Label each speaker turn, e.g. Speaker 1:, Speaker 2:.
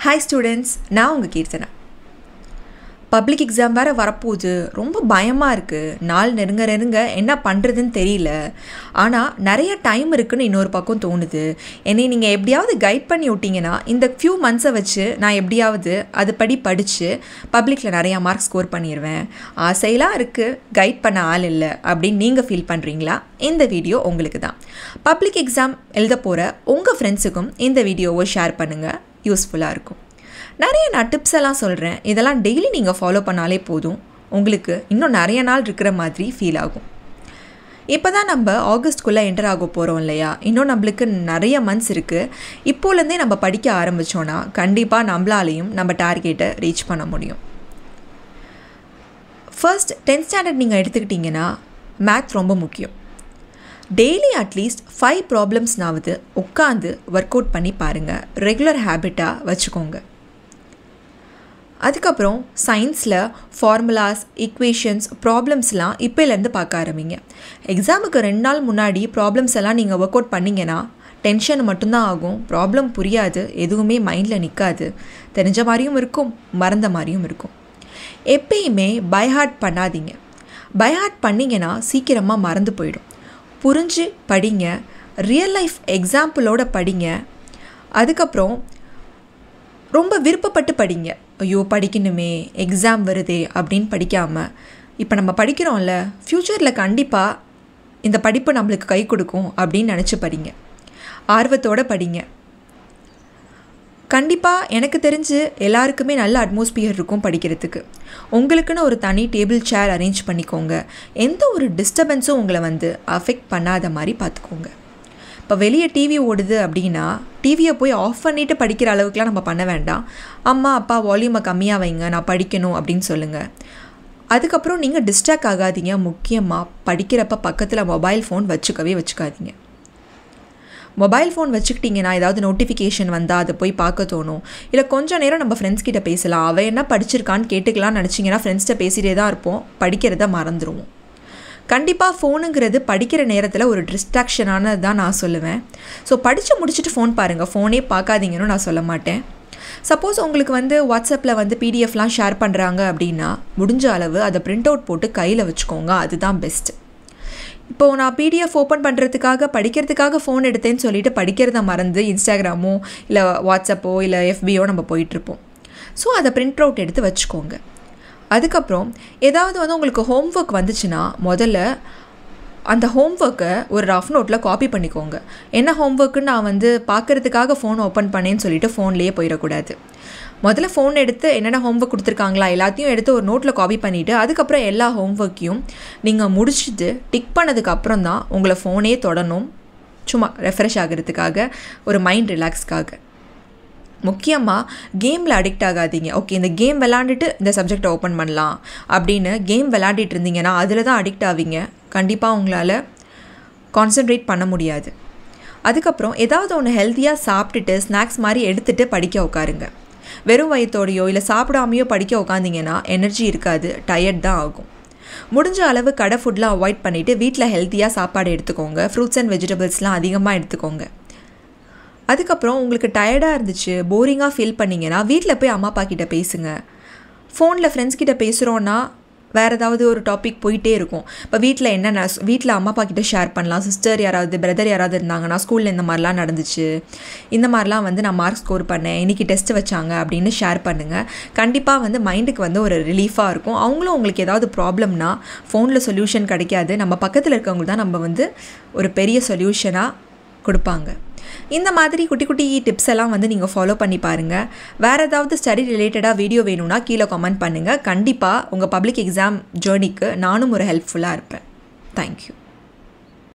Speaker 1: Hi students, நான் உங்கள் Keerthana. Public exam வேறு வரப்போகுது. ரொம்ப பயமாக இருக்குது. நாள் நெருங்க என்ன பண்ணுறதுன்னு தெரியல. ஆனால் நிறைய டைம் இருக்குதுன்னு இன்னொரு பக்கம் தோணுது. என்னை நீங்கள் எப்படியாவது கைட் பண்ணி விட்டிங்கன்னா இந்த ஃபியூ மந்த்ஸை வச்சு நான் எப்படியாவது அதுபடி படித்து பப்ளிக்கில் நிறையா மார்க் ஸ்கோர் பண்ணிடுவேன். ஆசையெல்லாம் இருக்குது, கைட் பண்ண ஆள் இல்லை அப்படின்னு நீங்கள் ஃபீல் பண்ணுறீங்களா? இந்த வீடியோ உங்களுக்கு தான். பப்ளிக் எக்ஸாம் எழுத போகிற உங்கள் ஃப்ரெண்ட்ஸுக்கும் இந்த வீடியோவை ஷேர் பண்ணுங்கள், யூஸ்ஃபுல்லாக இருக்கும். நிறைய நான் டிப்ஸ் எல்லாம் சொல்கிறேன். இதெல்லாம் டெய்லி நீங்கள் ஃபாலோ பண்ணாலே போதும், உங்களுக்கு இன்னும் நிறைய நாள் இருக்கிற மாதிரி ஃபீல் ஆகும். இப்போ தான் நம்ம ஆகஸ்ட்குள்ளே என்டர் ஆக போகிறோம் இல்லையா? இன்னும் நம்மளுக்கு நிறைய மந்த்ஸ் இருக்குது. இப்போலேருந்தே நம்ம படிக்க ஆரம்பித்தோன்னா கண்டிப்பாக நம்மளாலையும் நம்ம டார்கெட்டை ரீச் பண்ண முடியும். ஃபர்ஸ்ட் 10th ஸ்டாண்டர்ட் நீங்கள் எடுத்துக்கிட்டிங்கன்னா மேத்ஸ் ரொம்ப முக்கியம். டெய்லி அட்லீஸ்ட் 5 ப்ராப்ளம்ஸ்னாவது உட்காந்து ஒர்க் அவுட் பண்ணி பாருங்கள். ரெகுலர் ஹேபிட்டாக வச்சுக்கோங்க. அதுக்கப்புறம் சயின்ஸில் ஃபார்முலாஸ், ஈக்குவேஷன்ஸ், ப்ராப்ளம்ஸ்லாம் இப்போலேருந்து பார்க்க ஆரம்பிங்க. எக்ஸாமுக்கு 2 நாள் முன்னாடி ப்ராப்ளம்ஸ் எல்லாம் நீங்கள் ஒர்க் அவுட் பண்ணிங்கன்னா டென்ஷன் மட்டும்தான் ஆகும். ப்ராப்ளம் புரியாது, எதுவுமே மைண்டில் நிற்காது. தெரிஞ்ச மாதிரியும் இருக்கும், மறந்த மாதிரியும் இருக்கும். எப்பயுமே பைஹார்ட் பண்ணாதீங்க. பைஹார்ட் பண்ணிங்கன்னா சீக்கிரமாக மறந்து போயிடும். புரிஞ்சு படிங்க, ரியல் லைஃப் எக்ஸாம்பிளோட படிங்க. அதுக்கப்புறம் ரொம்ப விருப்பப்பட்டு படிங்க. ஐயோ படிக்கணுமே, எக்ஸாம் வருதே அப்படின்னு படிக்காமல், இப்போ நம்ம படிக்கிறோம்ல, ஃப்யூச்சரில் கண்டிப்பாக இந்த படிப்பு நம்மளுக்கு கை கொடுக்கும் அப்படின்னு நினச்சி படிங்க. ஆர்வத்தோடு படிங்க. கண்டிப்பாக எனக்கு தெரிஞ்சு எல்லாருக்குமே நல்ல அட்மாஸ்பியர் இருக்கும் படிக்கிறதுக்கு. உங்களுக்குன்னு ஒரு தனி டேபிள் சேர் அரேஞ்ச் பண்ணிக்கோங்க. எந்த ஒரு டிஸ்டர்பன்ஸும் உங்களை அஃபெக்ட் பண்ணாத மாதிரி பார்த்துக்கோங்க. இப்போ வெளியே டிவி ஓடுது அப்படின்னா டிவியை போய் ஆஃப் பண்ணிவிட்டு படிக்கிற அளவுக்குலாம் நம்ம பண்ண வேண்டாம். அம்மா அப்பா வால்யூமை கம்மியாக வைங்க, நான் படிக்கணும் அப்படின்னு சொல்லுங்கள். அதுக்கப்புறம் நீங்கள் டிஸ்ட்ராக்ட் ஆகாதீங்க. முக்கியமாக படிக்கிறப்ப பக்கத்தில் மொபைல் ஃபோன் வச்சுக்காதீங்க. மொபைல் ஃபோன் வச்சுக்கிட்டிங்கன்னா ஏதாவது நோட்டிஃபிகேஷன் வந்தால் அதை போய் பார்க்க தோணும். இல்லை கொஞ்சம் நேரம் நம்ம ஃப்ரெண்ட்ஸ் கிட்ட பேசலாம், அவள் என்ன படிச்சிருக்கான்னு கேட்டுக்கலாம்னு நினச்சிங்கன்னா ஃப்ரெண்ட்ஸ்கிட்ட பேசிகிட்டே தான் இருப்போம், படிக்கிறத மறந்துடுவோம். கண்டிப்பாக ஃபோனுங்கிறது படிக்கிற நேரத்தில் ஒரு டிஸ்ட்ராக்ஷனானது தான் நான் சொல்லுவேன். ஸோ படித்து முடிச்சுட்டு ஃபோன் பாருங்கள், ஃபோனே பார்க்காதீங்கன்னு நான் சொல்ல மாட்டேன். சப்போஸ் உங்களுக்கு வாட்ஸ்அப்பில் பிடிஎஃப்லாம் ஷேர் பண்ணுறாங்க அப்படின்னா முடிஞ்ச அளவு அதை பிரிண்ட் அவுட் போட்டு கையில் வச்சுக்கோங்க, அதுதான் பெஸ்ட்டு. இப்போது நான் பிடிஎஃப் ஓப்பன் பண்ணுறதுக்காக படிக்கிறதுக்காக ஃபோன் எடுத்தேன்னு சொல்லிவிட்டு படிக்கிறத மறந்து இன்ஸ்டாகிராமோ இல்லை வாட்ஸ்அப்போ இல்லை எஃபியோ நம்ம போயிட்டுருப்போம். ஸோ அதை பிரிண்ட் அவுட் எடுத்து வச்சுக்கோங்க. அதுக்கப்புறம் ஏதாவது உங்களுக்கு ஹோம்ஒர்க் வந்துச்சுன்னா முதல்ல அந்த ஹோம்ஒர்க்கை ஒரு ரஃப் நோட்டில் காப்பி பண்ணிக்கோங்க. என்ன ஹோம்ஒர்க்குன்னு நான் பார்க்குறதுக்காக ஃபோன் ஓப்பன் பண்ணேன்னு சொல்லிட்டு ஃபோன்லேயே போயிடக்கூடாது. முதல்ல ஃபோன் எடுத்து என்னென்ன ஹோம்ஒர்க் கொடுத்துருக்காங்களா எல்லாத்தையும் எடுத்து ஒரு நோட்டில் காப்பி பண்ணிவிட்டு அதுக்கப்புறம் எல்லா ஹோம்ஒர்க்கையும் நீங்கள் முடிச்சுட்டு டிக் பண்ணதுக்கப்புறம் தான் உங்களை ஃபோனே தொடணும், சும்மா ரெஃப்ரெஷ் ஆகிறதுக்காக, ஒரு மைண்ட் ரிலாக்ஸ்க்காக. முக்கியமாக கேமில் அடிக்ட் ஆகாதீங்க. ஓகே இந்த கேம் விளாண்டுட்டு இந்த சப்ஜெக்டை ஓப்பன் பண்ணலாம் அப்படின்னு கேம் விளாண்டிட்டு இருந்தீங்கன்னா அதில் தான் அடிக்ட் ஆவீங்க. கண்டிப்பாக உங்களால் கான்சென்ட்ரேட் பண்ண முடியாது. அதுக்கப்புறம் ஏதாவது ஒன்று ஹெல்த்தியாக சாப்பிட்டுட்டு ஸ்நாக்ஸ் மாதிரி எடுத்துகிட்டு படிக்க உட்காருங்க. வெறும் வயிற்றோடையோ இல்லை சாப்பிடாமையோ படிக்க உட்காந்திங்கன்னா எனர்ஜி இருக்காது, டயர்ட் தான் ஆகும். முடிஞ்ச அளவு கடை ஃபுட்லாம் அவாய்ட் பண்ணிவிட்டு வீட்டில் ஹெல்த்தியாக சாப்பாடு எடுத்துக்கோங்க. ஃப்ரூட்ஸ் அண்ட் வெஜிடபிள்ஸ்லாம் அதிகமாக எடுத்துக்கோங்க. அதுக்கப்புறம் உங்களுக்கு டயர்டாக இருந்துச்சு, போரிங்காக ஃபீல் பண்ணிங்கன்னா வீட்டில் போய் அம்மா அப்பா கிட்டே பேசுங்க. ஃபோனில் ஃப்ரெண்ட்ஸ் கிட்டே பேசுகிறோன்னா வேறு ஏதாவது ஒரு டாபிக் போயிட்டே இருக்கும். இப்போ வீட்டில் அம்மா அப்பா கிட்டே ஷேர் பண்ணலாம். சிஸ்டர் யாராவது பிரதர் யாராவது இருந்தாங்கன்னா ஸ்கூலில் இந்த மாதிரிலாம் நடந்துச்சு, இந்த மாதிரிலாம் நான் மார்க் ஸ்கோர் பண்ணேன், இன்றைக்கி டெஸ்ட் வச்சாங்க அப்படின்னு ஷேர் பண்ணுங்கள். கண்டிப்பாக மைண்டுக்கு ஒரு ரிலீஃபாக இருக்கும். அவங்களும் உங்களுக்கு ஏதாவது ப்ராப்ளம்னா ஃபோனில் சொல்யூஷன் கிடைக்காது, நம்ம பக்கத்தில் இருக்கவங்க தான் நம்ம ஒரு பெரிய சொல்யூஷனாக கொடுப்பாங்க. இந்த மாதிரி குட்டி குட்டி டிப்ஸ் எல்லாம் நீங்கள் ஃபாலோ பண்ணி பாருங்கள். வேறு ஏதாவது ஸ்டடி ரிலேட்டடாக வீடியோ வேணும்னா கீழே கமெண்ட் பண்ணுங்கள். கண்டிப்பாக உங்கள் பப்ளிக் எக்ஸாம் ஜேர்னிக்கு நானும் ஒரு ஹெல்ப்ஃபுல்லாக இருப்பேன். தேங்க்யூ.